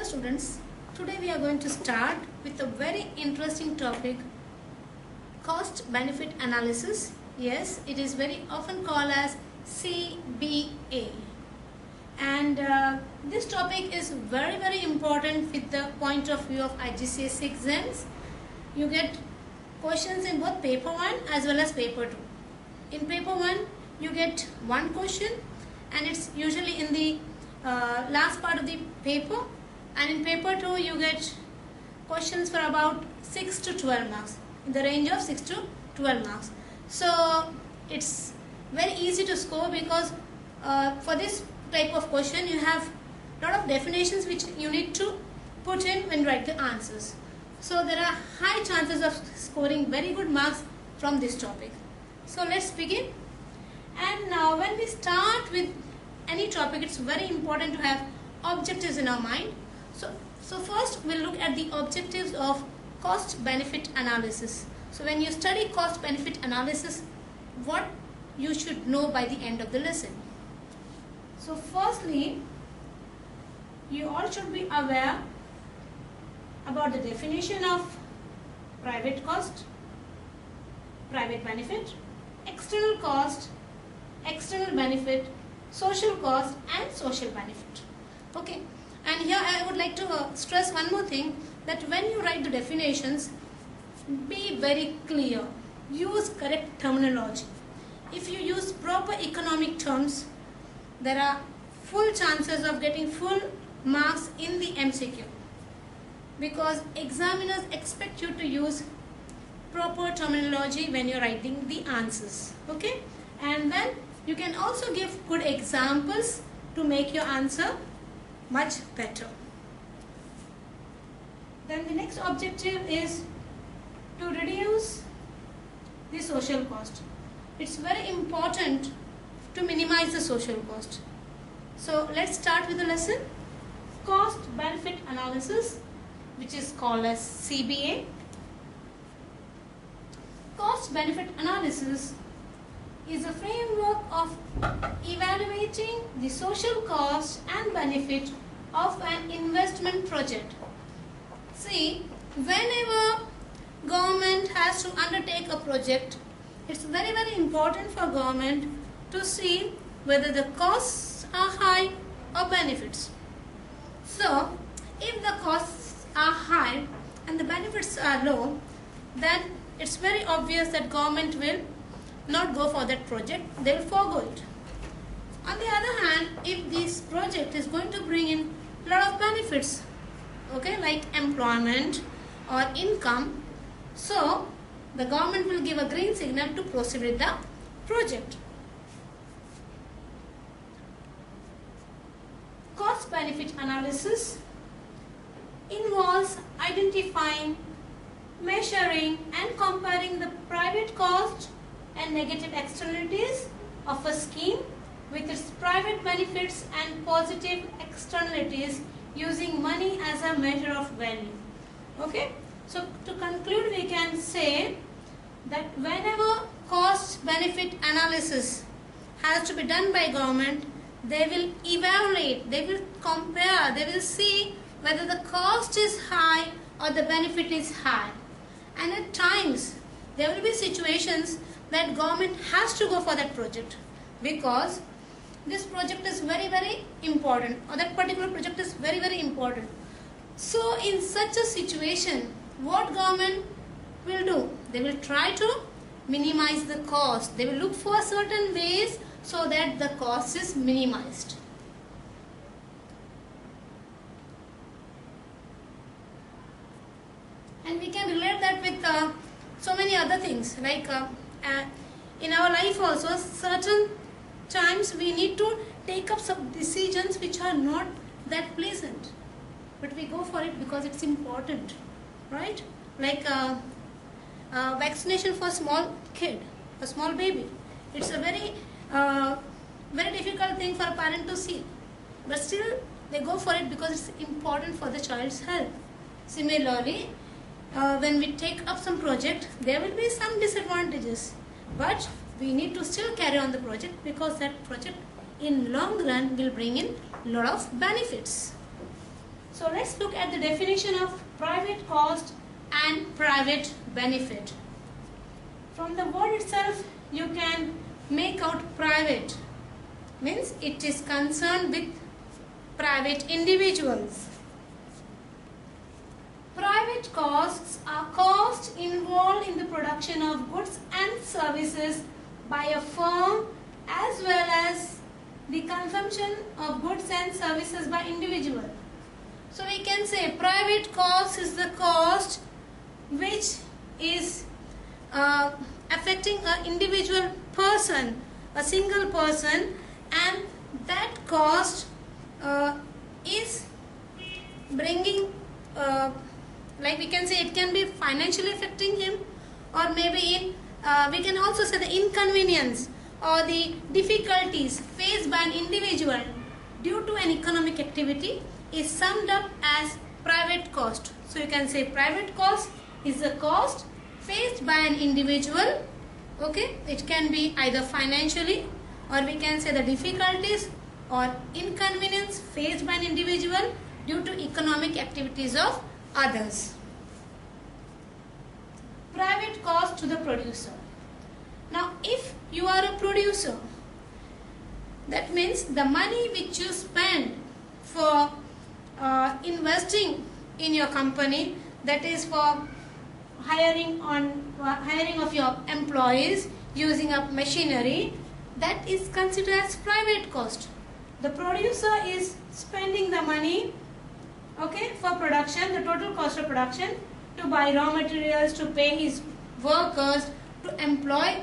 students, today we are going to start with a very interesting topic, cost benefit analysis. Yes, it is very often called as CBA, and this topic is very important with the point of view of IGCSE exams. You get questions in both paper 1 as well as paper 2. In paper 1 you get one question and it's usually in the last part of the paper, and in paper 2 you get questions for about 6 to 12 marks, in the range of 6 to 12 marks. So it's very easy to score because for this type of question you have a lot of definitions which you need to put in when you write the answers. So there are high chances of scoring very good marks from this topic. So let's begin. And now when we start with any topic, it's very important to have objectives in our mind. So first we'll look at the objectives of cost benefit analysis. So when you study cost benefit analysis, what you should know by the end of the lesson. So firstly, you all should be aware about the definition of private cost, private benefit, external cost, external benefit, social cost and social benefit. Okay, and here I would like to stress one more thing, that when you write the definitions, be very clear, use correct terminology. If you use proper economic terms, there are full chances of getting full marks in the MCQ, because examiners expect you to use proper terminology when you're writing the answers. Okay, and then you can also give good examples to make your answer much better. Then the next objective is to reduce the social cost. It's very important to minimize the social cost. So let's start with the lesson, cost benefit analysis, which is called as CBA. Cost benefit analysis is a framework of evaluating the social cost and benefit of an investment project. See, whenever government has to undertake a project, it's very important for government to see whether the costs are high or benefits. So, if the costs are high and the benefits are low, then it's very obvious that government will not go for that project, they will forego it. On the other hand, if this project is going to bring in a lot of benefits, okay, like employment or income, so the government will give a green signal to proceed with the project. Cost benefit analysis involves identifying, measuring and comparing the private cost and negative externalities of a scheme with its private benefits and positive externalities using money as a measure of value. Okay, so to conclude, we can say that whenever cost benefit analysis has to be done by government, they will evaluate, they will compare, they will see whether the cost is high or the benefit is high. And at times there will be situations that government has to go for that project because this project is very important, or that particular project is very important. So in such a situation, what government will do? They will try to minimize the cost. They will look for certain ways so that the cost is minimized. And we can relate that with so many other things, like in our life also, certain times we need to take up some decisions which are not that pleasant, but we go for it because it's important, right? Like vaccination for a small kid, a small baby. It's a very difficult thing for a parent to see, but still they go for it because it's important for the child's health. Similarly, when we take up some project, there will be some disadvantages, but we need to still carry on the project because that project in long run will bring in a lot of benefits. So let's look at the definition of private cost and private benefit. From the word itself, you can make out private means it is concerned with private individuals. Private costs are costs involved in the production of goods and services by a firm as well as the consumption of goods and services by individual. So we can say private cost is the cost which is affecting an individual person, a single person, and that cost is bringing like we can say it can be financially affecting him, or maybe we can also say the inconvenience or the difficulties faced by an individual due to an economic activity is summed up as private cost. So you can say private cost is the cost faced by an individual. Okay, it can be either financially, or we can say the difficulties or inconvenience faced by an individual due to economic activities of others. Private cost to the producer. Now if you are a producer, that means the money which you spend for investing in your company, that is for hiring of your employees, using up machinery, that is considered as private cost. The producer is spending the money, okay, for production, the total cost of production, to buy raw materials, to pay his workers, to employ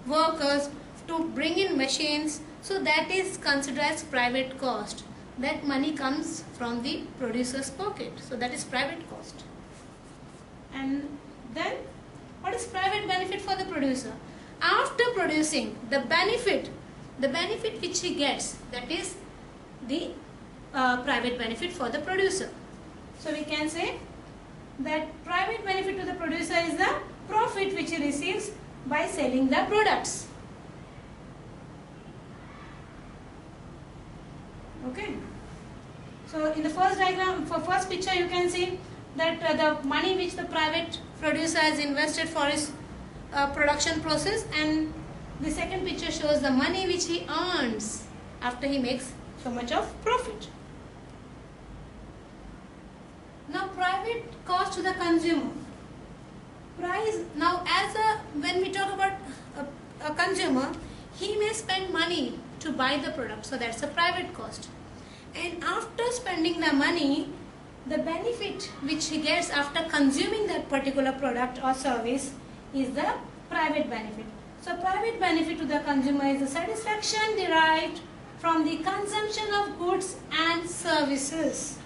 workers, to bring in machines. So that is considered as private cost. That money comes from the producer's pocket. So that is private cost. And then what is private benefit for the producer? After producing, the benefit which he gets, that is the private benefit for the producer. So we can say that private benefit to the producer is the profit which he receives by selling the products. Okay. So in the first diagram, for first picture, you can see that the money which the private producer has invested for his production process, and the second picture shows the money which he earns after he makes so much of profit. Now private cost to the consumer. Now when we talk about a consumer, he may spend money to buy the product, so that's a private cost. And after spending the money, the benefit which he gets after consuming that particular product or service is the private benefit. So private benefit to the consumer is the satisfaction derived from the consumption of goods and services.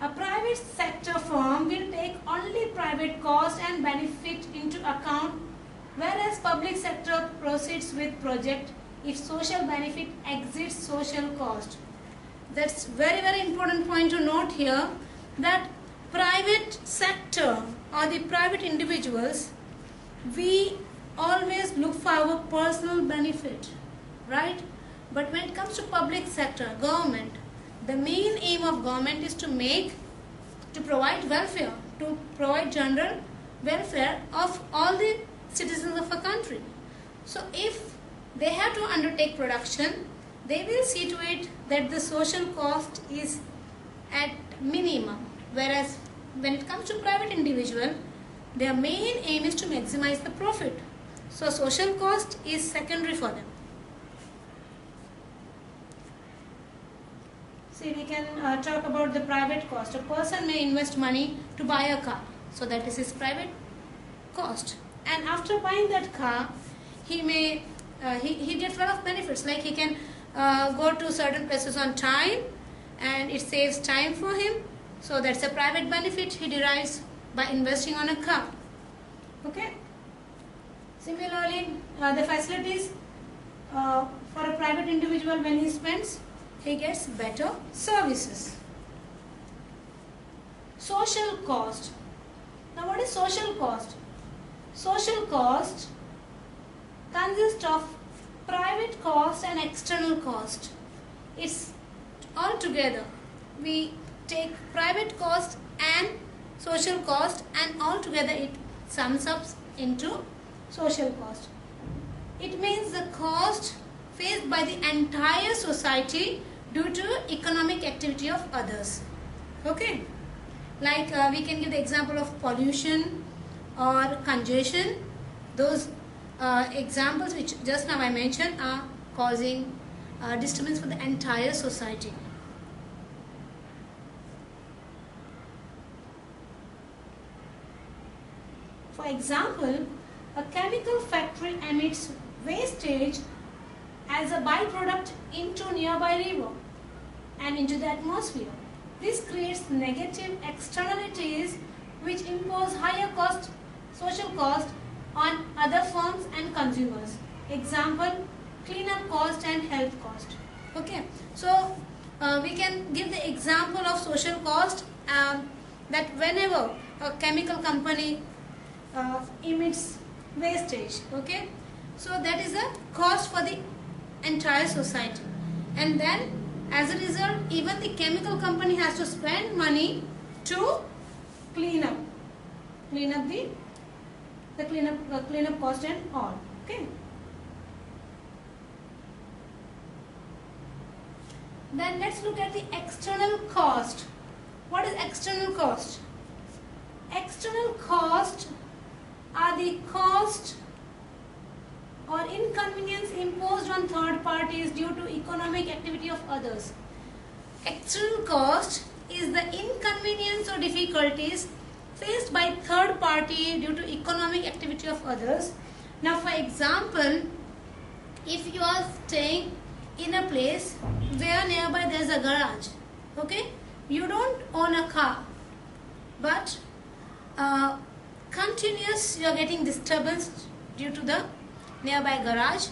A private sector firm will take only private cost and benefit into account, whereas public sector proceeds with project if social benefit exceeds social cost. That's very important point to note here, that private sector or the private individuals, we always look for our personal benefit, right? But when it comes to public sector, government, the main aim of government is to provide welfare, to provide general welfare of all the citizens of a country. So if they have to undertake production, they will see to it that the social cost is at minimum, whereas when it comes to private individual, their main aim is to maximize the profit. So social cost is secondary for them. See, we can talk about the private cost. A person may invest money to buy a car, so that is his private cost. And after buying that car, he may he gets a lot of benefits, like he can go to certain places on time, and it saves time for him. So that's a private benefit he derives by investing on a car. Okay. Similarly, the facilities for a private individual, when he spends, he gets better services. Social cost. Now what is social cost? Social cost consists of private cost and external cost. it's all together. We take private cost and social cost, and all together it sums up into social cost. It means the cost faced by the entire society due to economic activity of others. Okay, like we can give the example of pollution or congestion. Those examples which just now I mentioned are causing disturbance for the entire society. For example, a chemical factory emits wastage as a byproduct into nearby river and into the atmosphere. This creates negative externalities which impose higher cost, social cost on other firms and consumers. Example, cleanup cost and health cost. Okay, so we can give the example of social cost that whenever a chemical company emits wastage, okay, so that is a cost for the entire society, and then as a result even the chemical company has to spend money to clean up the cleanup cost and all. Okay, then let's look at the external cost. What is external cost? External cost are the cost or inconvenience imposed on third parties due to economic activity of others. External cost is the inconvenience or difficulties faced by third party due to economic activity of others. Now for example, if you are staying in a place where nearby there is a garage, okay, you don't own a car, but continuous you are getting disturbance due to the nearby garage,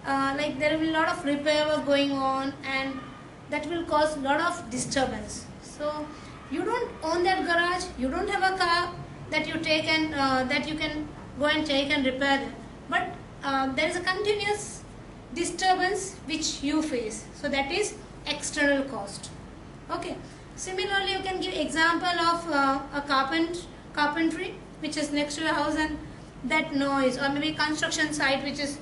like there will be a lot of repair work going on and that will cause a lot of disturbance. So you don't own that garage, you don't have a car that you take and that you can go and take and repair it, but there is a continuous disturbance which you face, so that is external cost. Okay, similarly you can give example of a carpentry which is next to your house, and that noise, or maybe construction site which is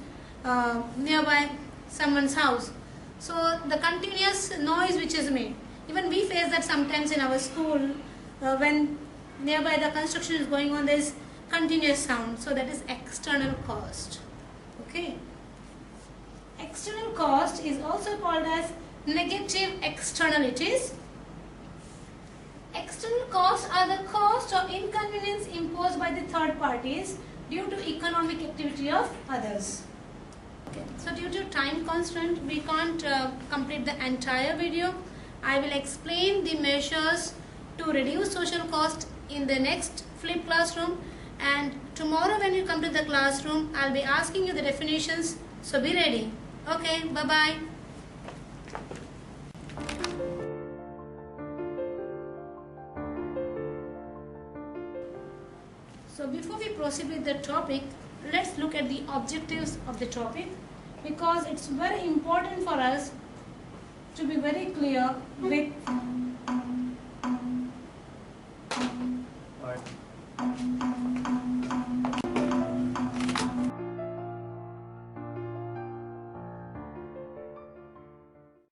nearby someone's house, so the continuous noise which is made. Even we face that sometimes in our school, when nearby the construction is going on, there is continuous sound, so that is external cost. Okay, external cost is also called as negative externalities. External costs are the cost or inconvenience imposed by the third parties due to economic activity of others. Okay. So due to time constraint, we can't complete the entire video. I will explain the measures to reduce social cost in the next flipped classroom, and tomorrow when you come to the classroom, I'll be asking you the definitions, so be ready. Okay, bye-bye. So before we proceed with the topic, let's look at the objectives of the topic, because it's very important for us to be very clear with